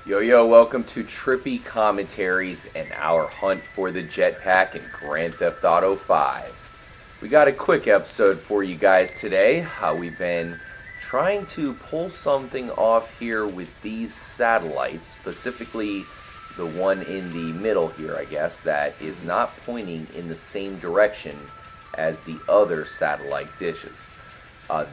Yo, welcome to Trippy Commentaries and our hunt for the Jetpack in Grand Theft Auto 5. We got a quick episode for you guys today. We've been trying to pull something off here with these satellites, specifically the one in the middle here, I guess, that is not pointing in the same direction as the other satellite dishes.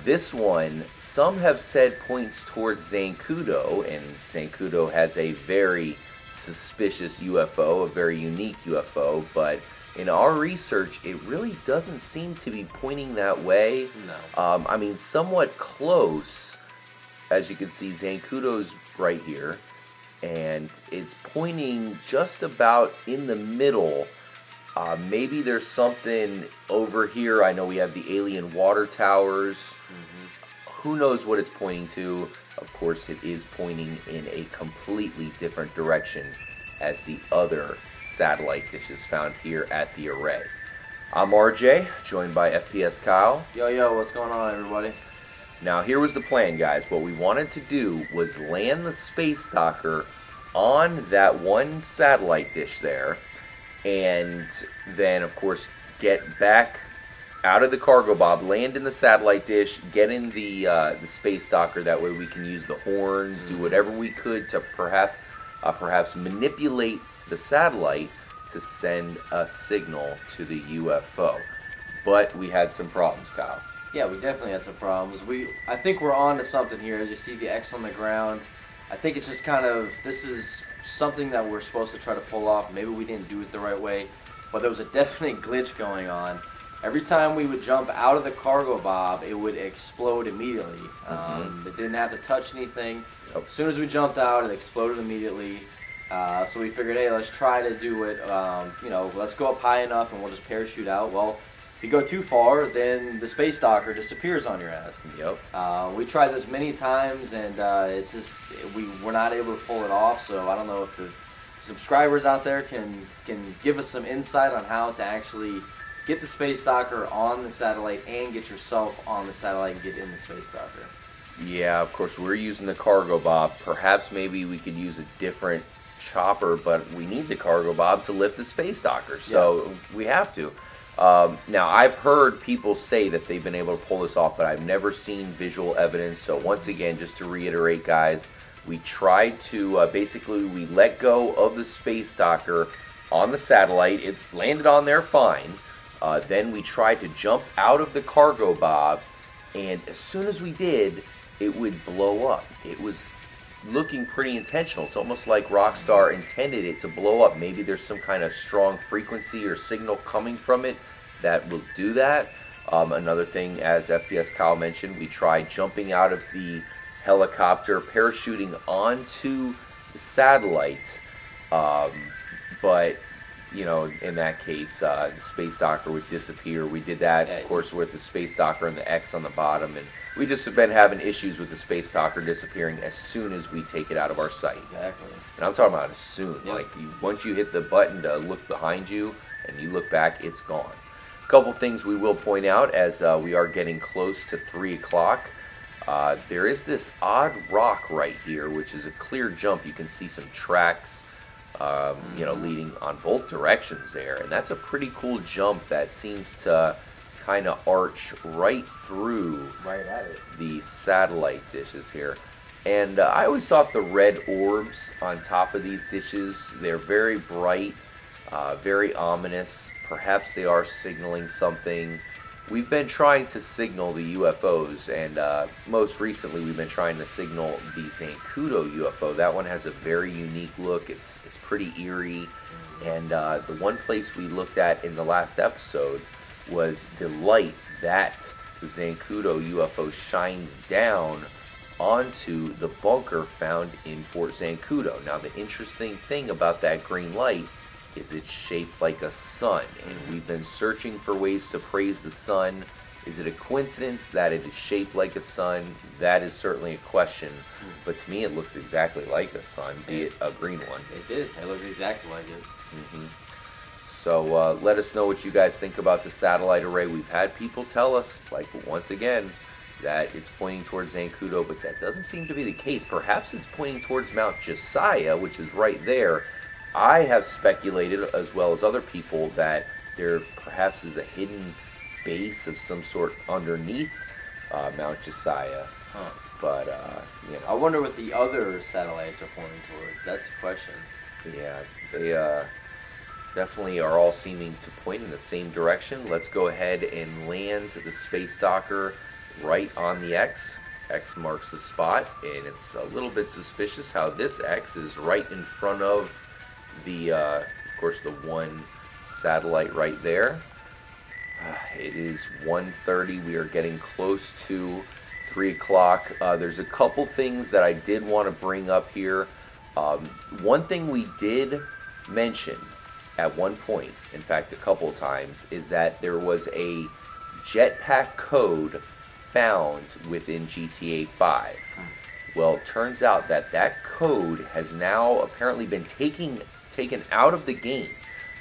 This one, some have said points towards Zancudo, and Zancudo has a very suspicious UFO, a very unique UFO, but in our research, it really doesn't seem to be pointing that way. No. I mean, somewhat close. As you can see, Zancudo's right here, and it's pointing just about in the middle. Maybe there's something over here. I know we have the alien water towers. Who knows what it's pointing to? Of course, it is pointing in a completely different direction as the other satellite dishes found here at the array. I'm RJ, joined by FPS Kyle. Yo, what's going on, everybody? Now, here was the plan, guys. What we wanted to do was land the space docker on that one satellite dish there, and then, of course, get back out of the cargo bob, land in the satellite dish, get in the space docker. That way we can use the horns, do whatever we could to perhaps manipulate the satellite to send a signal to the UFO. But we had some problems, Kyle. Yeah, we definitely had some problems. I think we're on to something here. As you see the X on the ground, I think it's just kind of, this is something that we're supposed to try to pull off. Maybe we didn't do it the right way, but there was a definite glitch going on. Every time we would jump out of the cargo bob, it would explode immediately. It didn't have to touch anything. Yep. As soon as we jumped out, it exploded immediately. So we figured, hey, let's try to do it, let's go up high enough and we'll just parachute out. Well, if you go too far, then the space docker disappears on your ass. Yep. We tried this many times, and it's just we're not able to pull it off. So I don't know if the subscribers out there can give us some insight on how to actually get the space docker on the satellite and get yourself on the satellite and get in the space docker. Yeah, of course, we're using the cargo bob. Perhaps maybe we could use a different chopper, but we need the cargo bob to lift the space docker, so we have to. Now, I've heard people say that they've been able to pull this off, but I've never seen visual evidence. So once again, just to reiterate, guys, we tried to, basically, we let go of the space docker on the satellite. It landed on there fine. Then we tried to jump out of the cargo bob, and as soon as we did, it would blow up. It was looking pretty intentional. It's almost like Rockstar intended it to blow up. Maybe there's some kind of strong frequency or signal coming from it that will do that. Another thing, as FPS Kyle mentioned, we tried jumping out of the helicopter, parachuting onto the satellite, but in that case, the space docker would disappear. We did that, of course, with the space docker and the X on the bottom, and we just have been having issues with the space docker disappearing as soon as we take it out of our sight. Exactly. And I'm talking about as soon. Yep. Like, once you hit the button to look behind you and you look back, it's gone. A couple things we will point out as we are getting close to 3 o'clock. There is this odd rock right here, which is a clear jump. You can see some tracks, leading on both directions there. And that's a pretty cool jump that seems to kind of arch right through the satellite dishes here. And I always thought the red orbs on top of these dishes, they're very bright, very ominous. Perhaps they are signaling something. We've been trying to signal the UFOs, and most recently we've been trying to signal the Zancudo UFO. That one has a very unique look. It's pretty eerie, and the one place we looked at in the last episode was the light that the Zancudo UFO shines down onto the bunker found in Fort Zancudo. Now, the interesting thing about that green light is it's shaped like a sun, and we've been searching for ways to praise the sun. Is it a coincidence that it is shaped like a sun? That is certainly a question, but to me it looks exactly like a sun, be it a green one. It did. It looked exactly like it. So let us know what you guys think about the satellite array. We've had people tell us, like, once again, that it's pointing towards Zancudo, but that doesn't seem to be the case. Perhaps it's pointing towards Mount Josiah, which is right there. I have speculated, as well as other people, that there perhaps is a hidden base of some sort underneath Mount Josiah. Huh. But, I wonder what the other satellites are pointing towards. That's the question. Yeah, they definitely are all seeming to point in the same direction. Let's go ahead and land the space docker right on the X. X marks the spot, and it's a little bit suspicious how this X is right in front of the, of course, the one satellite right there. It is 1:30. We are getting close to 3 o'clock. There's a couple things that I did want to bring up here. One thing we did mention at one point, in fact a couple of times, is that there was a Jetpack code found within GTA 5. Well, it turns out that that code has now apparently been taken out of the game,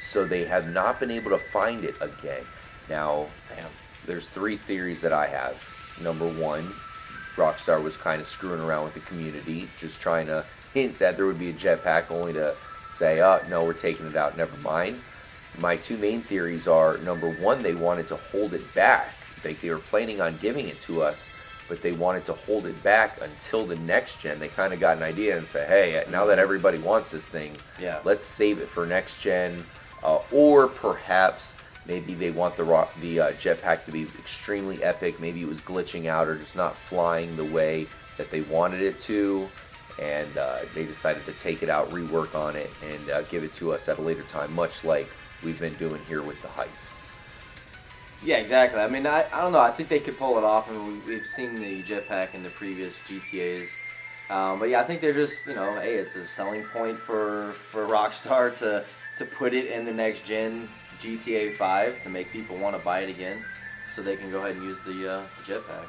so they have not been able to find it again. Now, there's 3 theories that I have. Number one, Rockstar was kind of screwing around with the community, just trying to hint that there would be a jetpack, only to say, oh, no, we're taking it out, never mind. My 2 main theories are, number one, they wanted to hold it back. They were planning on giving it to us, but they wanted to hold it back until the next gen. They kind of got an idea and said, hey, now that everybody wants this thing, let's save it for next gen. Or perhaps maybe they want the jetpack to be extremely epic. Maybe it was glitching out or just not flying the way that they wanted it to. And they decided to take it out, rework on it, and give it to us at a later time, much like we've been doing here with the heists. Yeah, exactly. I mean, I don't know. I think they could pull it off. I mean, we've seen the jetpack in the previous GTAs. But yeah, I think they're just, hey, it's a selling point for Rockstar to put it in the next gen GTA 5 to make people want to buy it again, so they can go ahead and use the jetpack.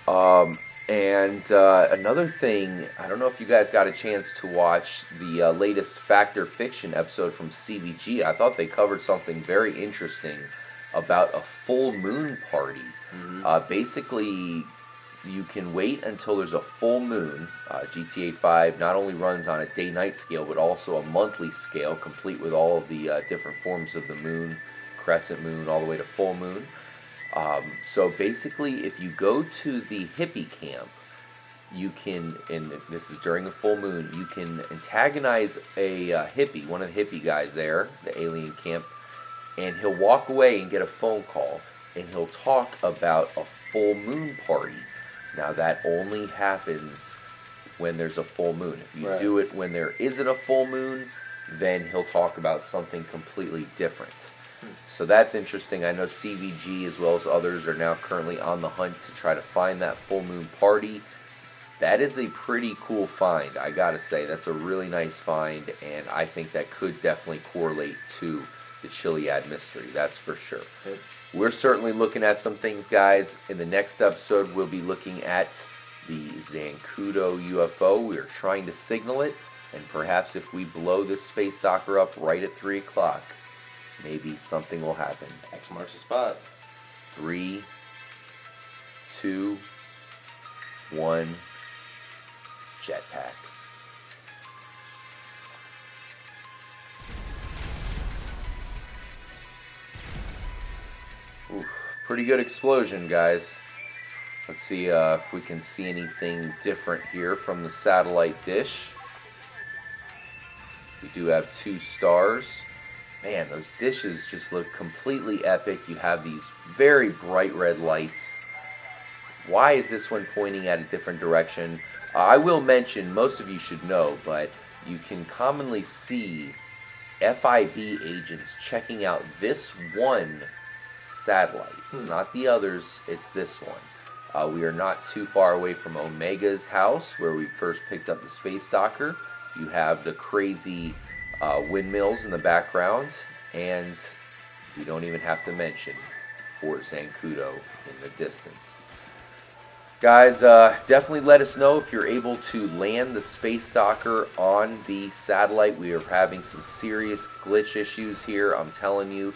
Yeah. And another thing, I don't know if you guys got a chance to watch the latest Fact or Fiction episode from CVG. I thought they covered something very interesting about a full moon party. Basically, you can wait until there's a full moon. GTA 5 not only runs on a day-night scale, but also a monthly scale, complete with all of the different forms of the moon, crescent moon, all the way to full moon. So basically, if you go to the hippie camp, you can, and this is during a full moon, you can antagonize a hippie, one of the hippie guys there, the alien camp, and he'll walk away and get a phone call, and he'll talk about a full moon party. Now that only happens when there's a full moon. If you do it when there isn't a full moon, then he'll talk about something completely different. So that's interesting. I know CVG as well as others are now currently on the hunt to try to find that full moon party. That is a pretty cool find, I gotta say. That's a really nice find, and I think that could definitely correlate to the Chiliad mystery, that's for sure. We're certainly looking at some things, guys. In the next episode, we'll be looking at the Zancudo UFO. We are trying to signal it, and perhaps if we blow this space docker up right at 3 o'clock, maybe something will happen. X marks the spot. 3, 2, 1, jetpack. Oof, pretty good explosion, guys. Let's see if we can see anything different here from the satellite dish. We do have 2 stars. Man, those dishes just look completely epic. You have these very bright red lights. Why is this one pointing at a different direction? I will mention, most of you should know, but you can commonly see FIB agents checking out this one satellite. It's not the others, it's this one. We are not too far away from Omega's house, where we first picked up the space docker. You have the crazy windmills in the background, and you don't even have to mention Fort Zancudo in the distance. Guys, definitely let us know if you're able to land the space docker on the satellite. We are having some serious glitch issues here. I'm telling you,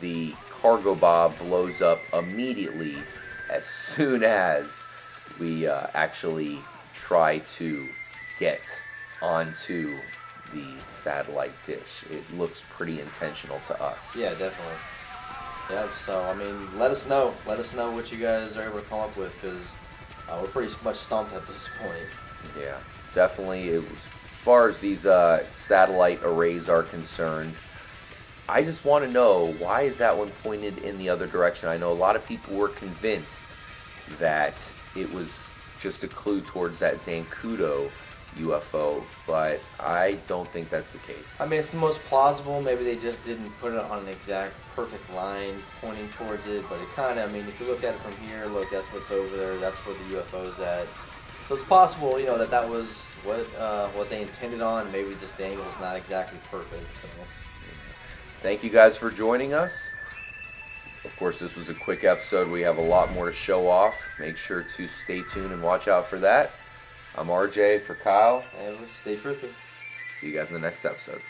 the cargo bob blows up immediately as soon as we actually try to get onto the satellite dish. It looks pretty intentional to us. Yeah, definitely. Yeah, so, I mean, let us know. Let us know what you guys are able to come up with, because we're pretty much stumped at this point. Yeah, definitely. As far as these satellite arrays are concerned, I just want to know, why is that one pointed in the other direction? I know a lot of people were convinced that it was just a clue towards that Zancudo UFO, but I don't think that's the case. I mean, it's the most plausible. Maybe they just didn't put it on an exact perfect line pointing towards it, but it kind of, I mean, if you look at it from here, look, that's what's over there, that's where the UFO's at. So it's possible, you know, that was what they intended on. Maybe just the angle's not exactly perfect, so. Thank you guys for joining us. Of course, this was a quick episode. We have a lot more to show off. Make sure to stay tuned and watch out for that. I'm RJ for Kyle. And stay trippy. See you guys in the next episode.